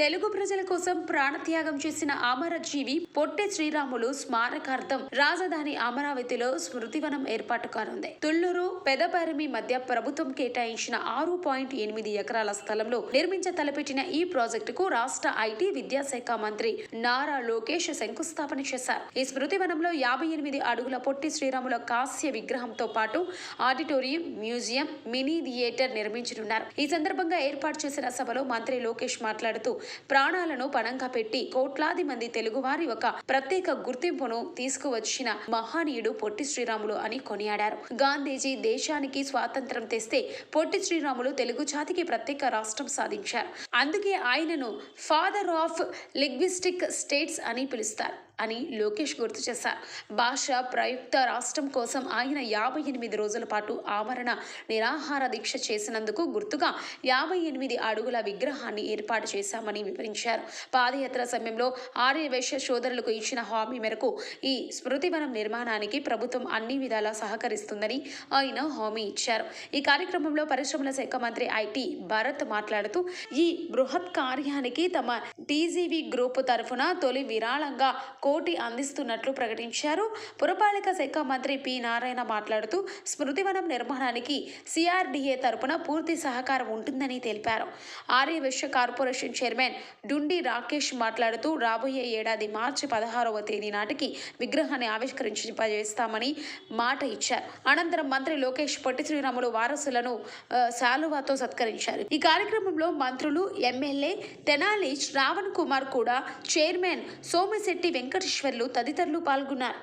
తెలుగు ప్రజల కోసం ప్రాణత్యాగం చేసిన అమరజీవి పొట్టి శ్రీరాములు స్మారకార్థం రాజధాని అమరావతిలో స్మృతివనం ఏర్పాటు కానుంది. తుళ్లూరు పెదపరిమి మధ్య ప్రభుత్వం కేటాయించిన 6.8 ఎకరాల స్థలంలో నిర్మించ తలపెట్టిన ఈ ప్రాజెక్టుకు రాష్ట్ర ఐటీ విద్యాశాఖ మంత్రి నారా లోకేష్ శంకుస్థాపన చేశారు. ఈ స్మృతివనంలో 58 అడుగుల పొట్టి శ్రీరాముల కాంస్య విగ్రహంతో పాటు ఆడిటోరియం, మ్యూజియం, మినీ థియేటర్ నిర్మించనున్నారు. ఈ సందర్భంగా ఏర్పాటు చేసిన సభలో మంత్రి లోకేష్ మాట్లాడుతూ ప్రాణాలను పణంగా పెట్టి కోట్లాది మంది తెలుగువారి ఒక ప్రత్యేక గుర్తింపును తీసుకువచ్చిన మహనీయుడు పొట్టి శ్రీరాములు అని కొనియాడారు. గాంధీజీ దేశానికి స్వాతంత్రం తెస్తే పొట్టి శ్రీరాములు తెలుగు జాతికి ప్రత్యేక రాష్ట్రం సాధించారు. అందుకే ఆయనను ఫాదర్ ఆఫ్ లింగ్విస్టిక్ స్టేట్స్ అని పిలుస్తారు అని లోకేష్ గుర్తు చేశారు. భాష ప్రయుక్త రాష్ట్రం కోసం ఆయన 58 రోజుల పాటు ఆమరణ నిరాహార దీక్ష చేసినందుకు గుర్తుగా 58 అడుగుల విగ్రహాన్ని ఏర్పాటు చేశామని వివరించారు. పాదయాత్ర సమయంలో ఆర్యవైశ్య సోదరులకు ఇచ్చిన హామీ మేరకు ఈ స్మృతివనం నిర్మాణానికి ప్రభుత్వం అన్ని విధాలా సహకరిస్తుందని ఆయన హామీ ఇచ్చారు. ఈ కార్యక్రమంలో పరిశ్రమల శాఖ మంత్రి ఐటీ భరత్ మాట్లాడుతూ ఈ బృహత్ కార్యానికి తమ టీజీవీ గ్రూప్ తరఫున తొలి విరాళంగా కోటి అందిస్తున్నట్లు ప్రకటించారు. పురపాలిక శాఖ మంత్రి పి నారాయణ మాట్లాడుతూ స్మృతివనం నిర్మాణానికి సిఆర్డీఏ తరపున పూర్తి సహకారం ఉంటుందని తెలిపారు. ఆర్యవైశ్య కార్పొరేషన్ చైర్మన్ డుండి రాకేష్ మాట్లాడుతూ రాబోయే ఏడాది మార్చి 16వ తేదీ నాటికి విగ్రహాన్ని ఆవిష్కరింపజేస్తామని మాట ఇచ్చారు. అనంతరం మంత్రి లోకేష్ పొట్టి శ్రీరాములు వారసులను శాలువాతో సత్కరించారు. ఈ కార్యక్రమంలో మంత్రులు, ఎమ్మెల్యే తెనాలి శ్రావణ్ కుమార్ కూడా, చైర్మన్ సోమిశెట్టి వెంకటేశ్వర్లు తదితరులు పాల్గొన్నారు.